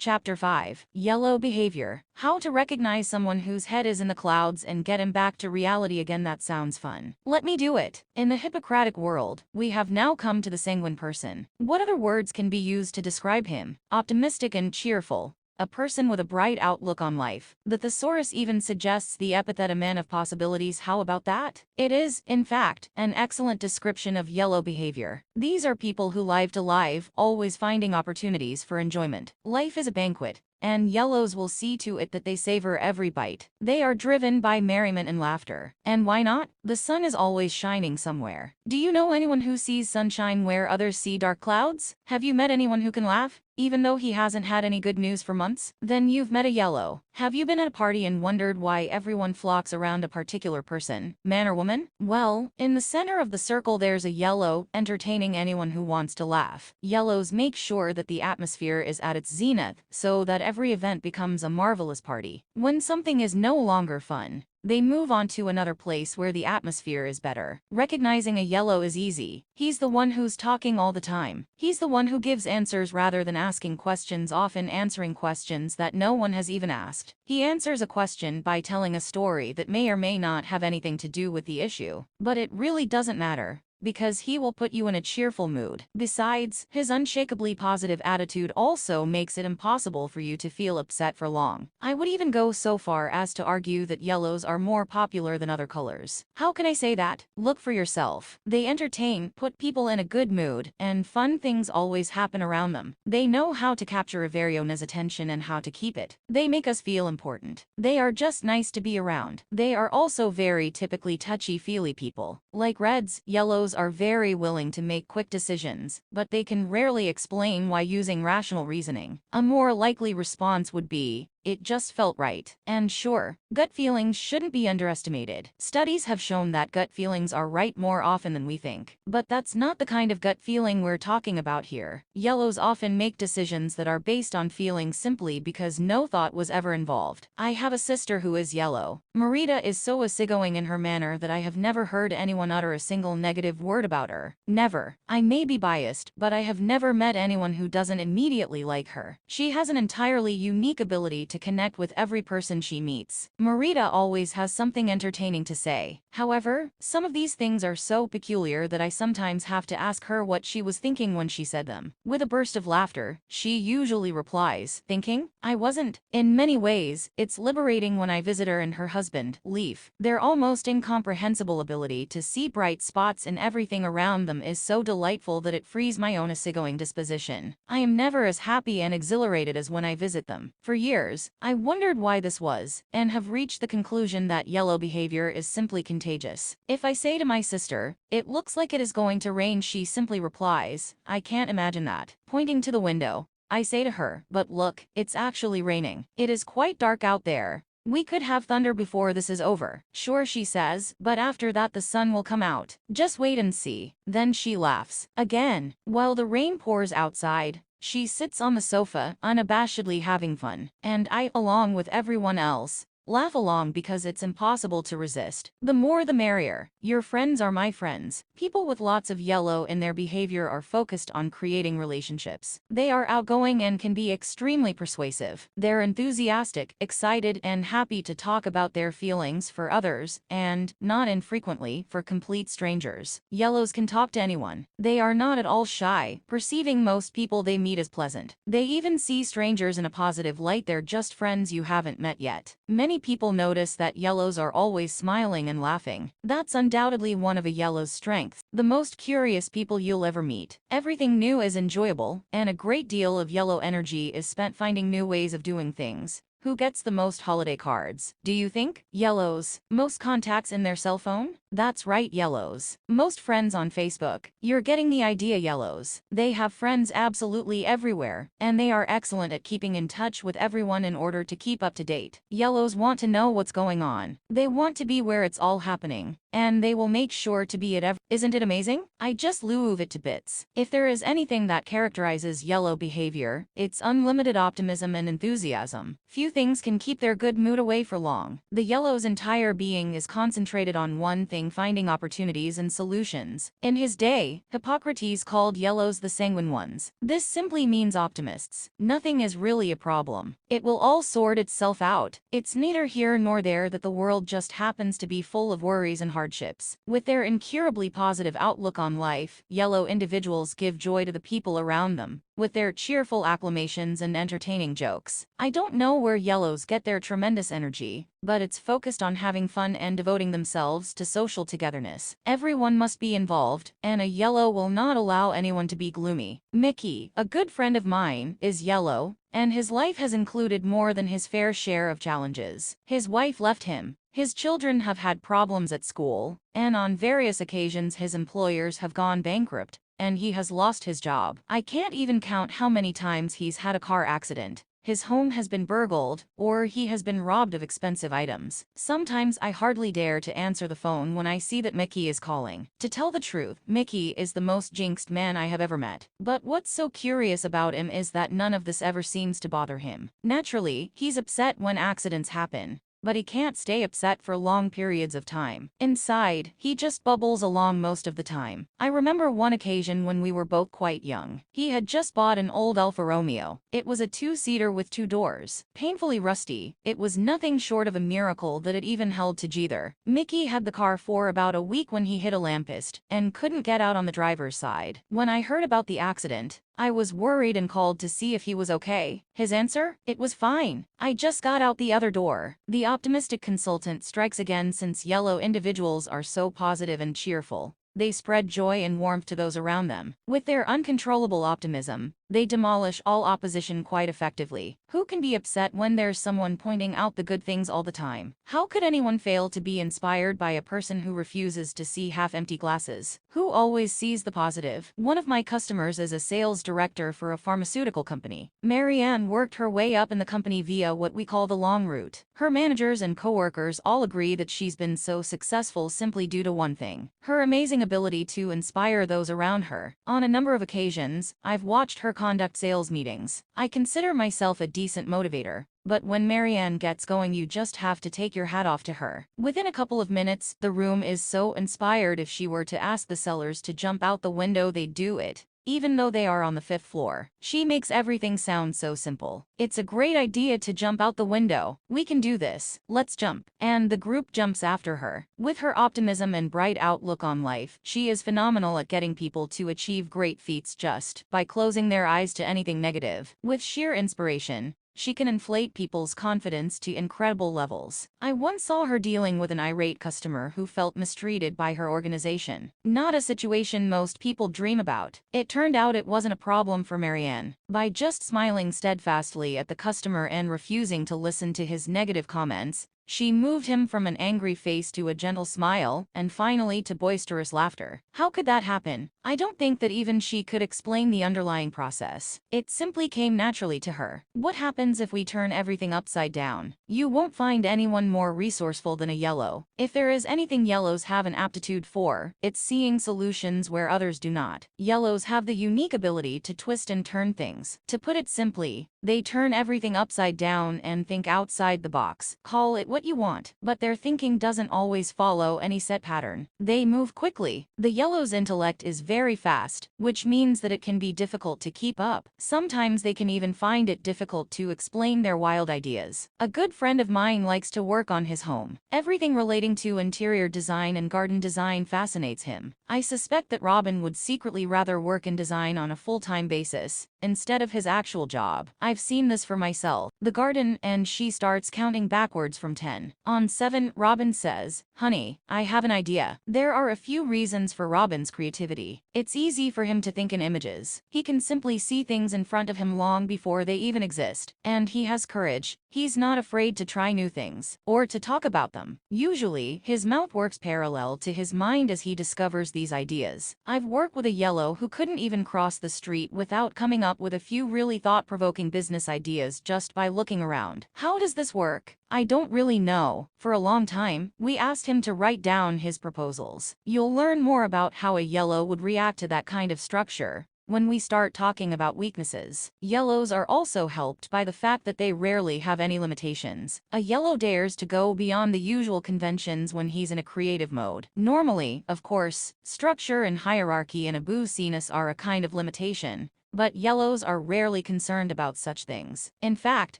Chapter 5. Yellow Behavior. How to recognize someone whose head is in the clouds and get him back to reality again. That sounds fun. Let me do it. In the Hippocratic world, we have now come to the sanguine person. What other words can be used to describe him? Optimistic and cheerful. A person with a bright outlook on life. The thesaurus even suggests the epithet a man of possibilities. How about that? It is, in fact, an excellent description of yellow behavior. These are people who live to live, always finding opportunities for enjoyment. Life is a banquet, and yellows will see to it that they savor every bite. They are driven by merriment and laughter. And why not? The sun is always shining somewhere. Do you know anyone who sees sunshine where others see dark clouds? Have you met anyone who can laugh, even though he hasn't had any good news for months? Then you've met a yellow. Have you been at a party and wondered why everyone flocks around a particular person, man or woman? Well, in the center of the circle there's a yellow, entertaining anyone who wants to laugh. Yellows make sure that the atmosphere is at its zenith, so that every event becomes a marvelous party. When something is no longer fun, they move on to another place where the atmosphere is better. Recognizing a yellow is easy. He's the one who's talking all the time. He's the one who gives answers rather than asking questions, often answering questions that no one has even asked. He answers a question by telling a story that may or may not have anything to do with the issue. But it really doesn't matter, because he will put you in a cheerful mood. Besides, his unshakably positive attitude also makes it impossible for you to feel upset for long. I would even go so far as to argue that yellows are more popular than other colors. How can I say that? Look for yourself. They entertain, put people in a good mood, and fun things always happen around them. They know how to capture a variona's attention and how to keep it. They make us feel important. They are just nice to be around. They are also very typically touchy-feely people. Like reds, yellows are very willing to make quick decisions, but they can rarely explain why using rational reasoning. A more likely response would be, "It just felt right." And sure, gut feelings shouldn't be underestimated. Studies have shown that gut feelings are right more often than we think. But that's not the kind of gut feeling we're talking about here. Yellows often make decisions that are based on feeling simply because no thought was ever involved. I have a sister who is yellow. Marita is so easygoing in her manner that I have never heard anyone utter a single negative word about her. Never. I may be biased, but I have never met anyone who doesn't immediately like her. She has an entirely unique ability to connect with every person she meets. Marita always has something entertaining to say. However, some of these things are so peculiar that I sometimes have to ask her what she was thinking when she said them. With a burst of laughter, she usually replies, "Thinking? I wasn't." In many ways, it's liberating when I visit her and her husband, Leaf. Their almost incomprehensible ability to see bright spots in everything around them is so delightful that it frees my own easygoing disposition. I am never as happy and exhilarated as when I visit them. For years, I wondered why this was, and have reached the conclusion that yellow behavior is simply contagious. If I say to my sister, "It looks like it is going to rain," she simply replies, "I can't imagine that." Pointing to the window, I say to her, "But look, it's actually raining. It is quite dark out there. We could have thunder before this is over." "Sure," she says, "but after that the sun will come out. Just wait and see." Then she laughs. Again. While the rain pours outside, she sits on the sofa, unabashedly having fun. And I, along with everyone else, laugh along because it's impossible to resist. The more the merrier. Your friends are my friends. People with lots of yellow in their behavior are focused on creating relationships. They are outgoing and can be extremely persuasive. They're enthusiastic, excited, and happy to talk about their feelings for others, and, not infrequently, for complete strangers. Yellows can talk to anyone. They are not at all shy, perceiving most people they meet as pleasant. They even see strangers in a positive light. They're just friends you haven't met yet. Many people notice that yellows are always smiling and laughing. That's undoubtedly one of a yellow's strengths. The most curious people you'll ever meet. Everything new is enjoyable, and a great deal of yellow energy is spent finding new ways of doing things. Who gets the most holiday cards, do you think? Yellows. Most contacts in their cell phone? That's right, yellows. Most friends on Facebook. You're getting the idea, yellows. They have friends absolutely everywhere, and they are excellent at keeping in touch with everyone in order to keep up to date. Yellows want to know what's going on. They want to be where it's all happening, and they will make sure to be at Isn't it amazing? I just love it to bits. If there is anything that characterizes yellow behavior, it's unlimited optimism and enthusiasm. Few Few things can keep their good mood away for long. The yellow's entire being is concentrated on one thing, finding opportunities and solutions. In his day, Hippocrates called yellows the sanguine ones. This simply means optimists. Nothing is really a problem. It will all sort itself out. It's neither here nor there that the world just happens to be full of worries and hardships. With their incurably positive outlook on life, yellow individuals give joy to the people around them with their cheerful acclamations and entertaining jokes. I don't know where yellows get their tremendous energy, but it's focused on having fun and devoting themselves to social togetherness. Everyone must be involved, and a yellow will not allow anyone to be gloomy. Mickey, a good friend of mine, is yellow, and his life has included more than his fair share of challenges. His wife left him. His children have had problems at school, and on various occasions his employers have gone bankrupt, and he has lost his job. I can't even count how many times he's had a car accident. His home has been burgled, or he has been robbed of expensive items. Sometimes I hardly dare to answer the phone when I see that Mickey is calling. To tell the truth, Mickey is the most jinxed man I have ever met. But what's so curious about him is that none of this ever seems to bother him. Naturally, he's upset when accidents happen, but he can't stay upset for long periods of time. Inside, he just bubbles along most of the time. I remember one occasion when we were both quite young. He had just bought an old Alfa Romeo. It was a two-seater with 2 doors. Painfully rusty, it was nothing short of a miracle that it even held together. Mickey had the car for about a week when he hit a lamppost and couldn't get out on the driver's side. When I heard about the accident, I was worried and called to see if he was okay. His answer? It was fine. I just got out the other door. The optimistic consultant strikes again. Since yellow individuals are so positive and cheerful, they spread joy and warmth to those around them. With their uncontrollable optimism, they demolish all opposition quite effectively. Who can be upset when there's someone pointing out the good things all the time? How could anyone fail to be inspired by a person who refuses to see half-empty glasses? Who always sees the positive? One of my customers is a sales director for a pharmaceutical company. Marianne worked her way up in the company via what we call the long route. Her managers and coworkers all agree that she's been so successful simply due to one thing: her amazing ability to inspire those around her. On a number of occasions, I've watched her conduct sales meetings. I consider myself a decent motivator, but when Marianne gets going, you just have to take your hat off to her. Within a couple of minutes, the room is so inspired. If she were to ask the sellers to jump out the window, they'd do it, even though they are on the 5th floor. She makes everything sound so simple. It's a great idea to jump out the window. We can do this. Let's jump. And the group jumps after her. With her optimism and bright outlook on life, she is phenomenal at getting people to achieve great feats just by closing their eyes to anything negative. With sheer inspiration, she can inflate people's confidence to incredible levels. I once saw her dealing with an irate customer who felt mistreated by her organization. Not a situation most people dream about. It turned out it wasn't a problem for Marianne. By just smiling steadfastly at the customer and refusing to listen to his negative comments, she moved him from an angry face to a gentle smile, and finally to boisterous laughter. How could that happen? I don't think that even she could explain the underlying process. It simply came naturally to her. What happens if we turn everything upside down? You won't find anyone more resourceful than a yellow. If there is anything yellows have an aptitude for, it's seeing solutions where others do not. Yellows have the unique ability to twist and turn things. To put it simply, they turn everything upside down and think outside the box. Call it what you want, but their thinking doesn't always follow any set pattern. They move quickly. The yellow's intellect is very fast, which means that it can be difficult to keep up. Sometimes they can even find it difficult to explain their wild ideas. A good friend of mine likes to work on his home. Everything relating to interior design and garden design fascinates him. I suspect that Robin would secretly rather work in design on a full-time basis instead of his actual job. I've seen this for myself. The garden, and she starts counting backwards from 10. On 7, Robin says, "Honey, I have an idea." There are a few reasons for Robin's creativity. It's easy for him to think in images. He can simply see things in front of him long before they even exist. And he has courage. He's not afraid to try new things, or to talk about them. Usually, his mouth works parallel to his mind as he discovers these ideas. I've worked with a yellow who couldn't even cross the street without coming up with a few really thought-provoking business ideas just by looking around. How does this work? I don't really know. For a long time, we asked him to write down his proposals. You'll learn more about how a yellow would react to that kind of structure when we start talking about weaknesses. Yellows are also helped by the fact that they rarely have any limitations. A yellow dares to go beyond the usual conventions when he's in a creative mode. Normally, of course, structure and hierarchy in a booziness are a kind of limitation, but yellows are rarely concerned about such things. In fact,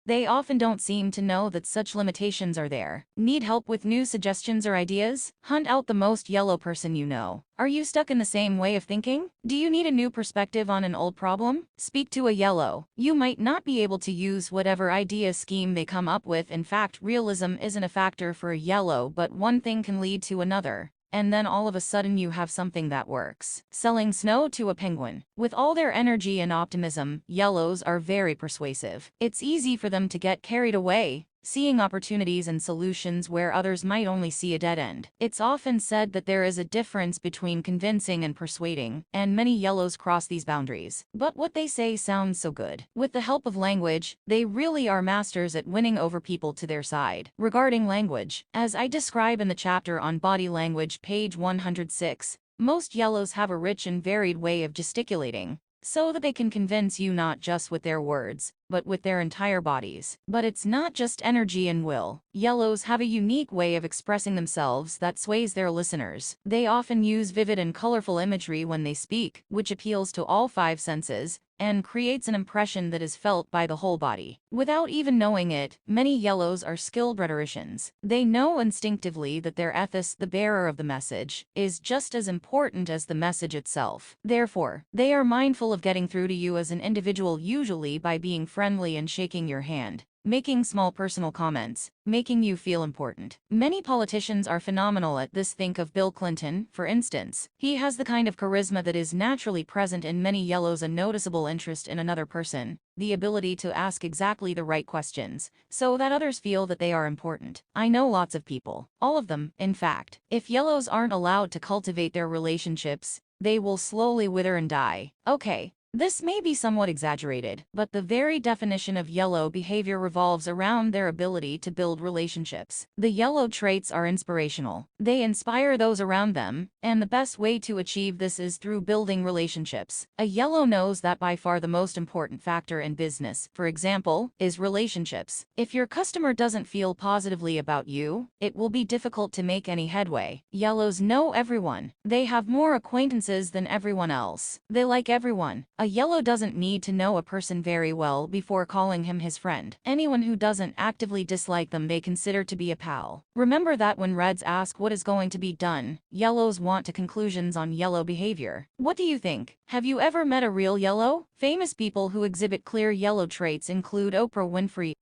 they often don't seem to know that such limitations are there. Need help with new suggestions or ideas? Hunt out the most yellow person you know. Are you stuck in the same way of thinking? Do you need a new perspective on an old problem? Speak to a yellow. You might not be able to use whatever idea scheme they come up with. In fact, realism isn't a factor for a yellow, but one thing can lead to another. And then all of a sudden you have something that works. Selling snow to a penguin. With all their energy and optimism, yellows are very persuasive. It's easy for them to get carried away, seeing opportunities and solutions where others might only see a dead end. It's often said that there is a difference between convincing and persuading, and many yellows cross these boundaries. But what they say sounds so good. With the help of language, they really are masters at winning over people to their side. Regarding language, as I describe in the chapter on body language, page 106, most yellows have a rich and varied way of gesticulating, so that they can convince you not just with their words, but with their entire bodies. But it's not just energy and will. Yellows have a unique way of expressing themselves that sways their listeners. They often use vivid and colorful imagery when they speak, which appeals to all five senses, and creates an impression that is felt by the whole body. Without even knowing it, many yellows are skilled rhetoricians. They know instinctively that their ethos, the bearer of the message, is just as important as the message itself. Therefore, they are mindful of getting through to you as an individual, usually by being friendly and shaking your hand, making small personal comments, making you feel important. Many politicians are phenomenal at this. Think of Bill Clinton, for instance. He has the kind of charisma that is naturally present in many yellows, a noticeable interest in another person, the ability to ask exactly the right questions, so that others feel that they are important. I know lots of people, all of them, in fact. If yellows aren't allowed to cultivate their relationships, they will slowly wither and die. Okay. This may be somewhat exaggerated, but the very definition of yellow behavior revolves around their ability to build relationships. The yellow traits are inspirational. They inspire those around them, and the best way to achieve this is through building relationships. A yellow knows that by far the most important factor in business, for example, is relationships. If your customer doesn't feel positively about you, it will be difficult to make any headway. Yellows know everyone. They have more acquaintances than everyone else. They like everyone. A yellow doesn't need to know a person very well before calling him his friend. Anyone who doesn't actively dislike them they consider to be a pal. Remember that when reds ask what is going to be done, yellows want to conclusions on yellow behavior. What do you think? Have you ever met a real yellow? Famous people who exhibit clear yellow traits include Oprah Winfrey,